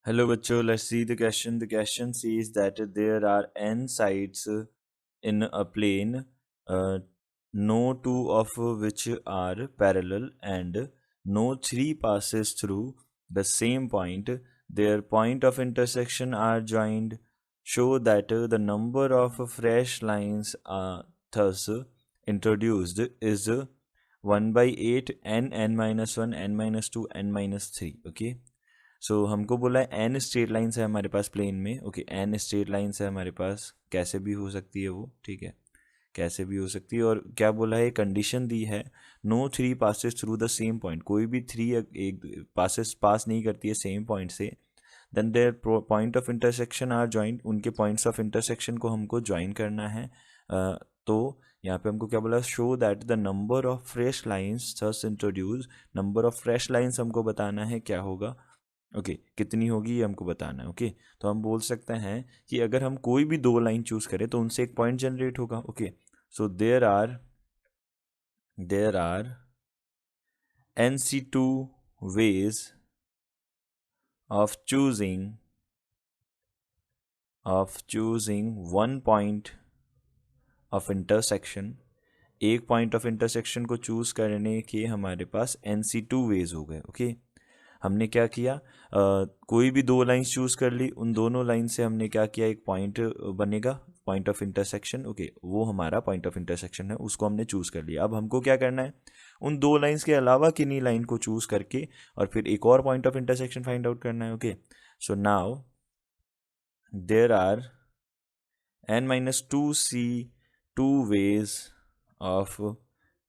Hello, bachcho. Let's see the question. The question says that there are n sides in a plane, uh, no two of which are parallel, and no three passes through the same point. Their point of intersection are joined. Show that the number of fresh lines thus introduced is 1 by 8 n minus 1 n minus 2 n minus 3. Okay. सो हमको बोला है N straight lines है हमारे पास plane में। Okay, N straight lines है हमारे पास, कैसे भी हो सकती है वो, ठीक है, कैसे भी हो सकती है। और क्या बोला है, कंडीशन दी है, no three passes through the same point, कोई भी थ्री एक पास नहीं करती है सेम पॉइंट से। Then their point of intersection are joint, उनके पॉइंट्स ऑफ इंटरसेक्शन को हमको ज्वाइन करना है। तो यहाँ पे हमको क्या बोला, show that the number of fresh lines thus introduce, number of fresh lines हमको बताना है क्या होगा। ओके कितनी होगी ये हमको बताना है। ओके तो हम बोल सकते हैं कि अगर हम कोई भी दो लाइन चूज करें तो उनसे एक पॉइंट जनरेट होगा। Okay so there are NC2 ways of choosing one point of intersection। एक पॉइंट ऑफ इंटरसेक्शन को चूज करने के हमारे पास NC2 वेज हो गए। ओके हमने क्या किया, कोई भी दो लाइंस चूज कर ली, उन दोनों लाइन से हमने क्या किया, एक पॉइंट बनेगा, पॉइंट ऑफ इंटरसेक्शन। ओके वो हमारा पॉइंट ऑफ इंटरसेक्शन है, उसको हमने चूज कर लिया। अब हमको क्या करना है, उन दो लाइंस के अलावा किन्हीं लाइन को चूज करके और फिर एक और point of intersection find out करना है। Okay so now there are n-2c2 ways of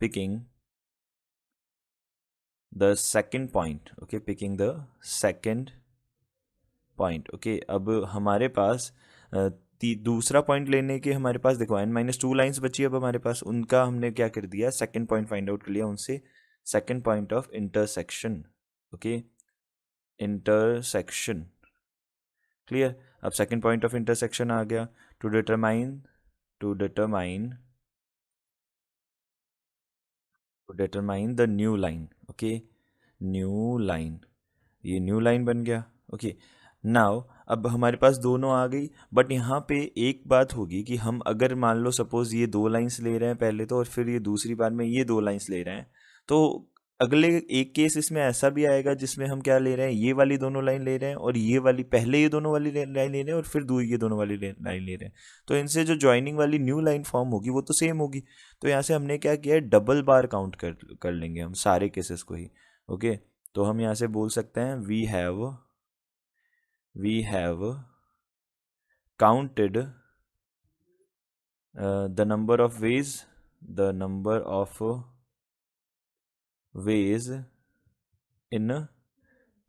picking the second point। okay picking the second point। Okay अब हमारे पास दूसरा पॉइंट लेने के हमारे पास देखो n-2 लाइंस बची। अब हमारे पास उनका हमने क्या कर दिया, सेकंड पॉइंट फाइंड आउट कर लिया उनसे, second point of intersection. Okay intersection clear. अब सेकंड पॉइंट ऑफ इंटरसेक्शन आ गया। To determine the new line. Okay new line, ये न्यू लाइन बन गया। ओके नाउ अब हमारे पास दोनों आ गई, बट यहाँ पे एक बात होगी कि हम अगर मान लो सपोज ये दो लाइंस ले रहे हैं पहले तो, और फिर ये दूसरी बार में ये दो लाइंस ले रहे हैं, तो अगले एक केस इसमें ऐसा भी आएगा जिसमें हम क्या ले रहे हैं, ये वाली दोनों लाइन ले रहे हैं और ये वाली पहले ये दोनों वाली लाइन ले रहे हैं और फिर ये दोनों वाली लाइन ले रहे हैं। तो इनसे जो ज्वाइनिंग वाली न्यू लाइन फॉर्म होगी वो तो सेम होगी। तो यहाँ से हमने क्या किया है, डबल बार काउंट कर लेंगे हम सारे केसेस को ही। ओके तो हम यहाँ से बोल सकते हैं we have counted the number of ways in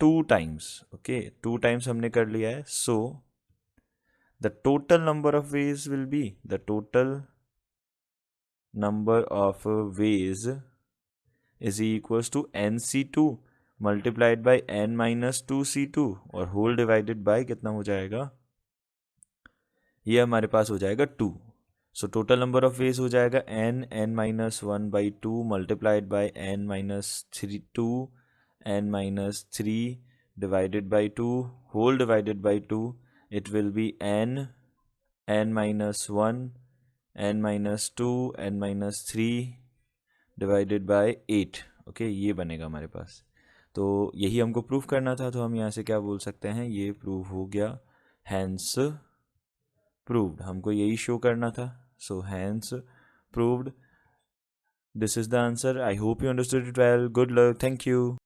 two times. Okay two times हमने कर लिया है। So the total number of veg will be is equals to NC2 multiplied by n-2c2 और होल डिवाइडेड बाई कितना हो जाएगा, ये हमारे पास हो जाएगा 2। So total number of ways हो जाएगा n-1/2 multiplied by n-2 n-3 divided by 2 whole divided by 2। It will be n-1 n-2 n-3 divided by 8। Okay ये बनेगा हमारे पास। तो यही हमको प्रूफ करना था, तो हम यहाँ से क्या बोल सकते हैं, ये प्रूव हो गया, हैंस प्रूव्ड। हमको यही शो करना था, so hence proved. This is the answer. I hope you understood it well. Good luck, thank you.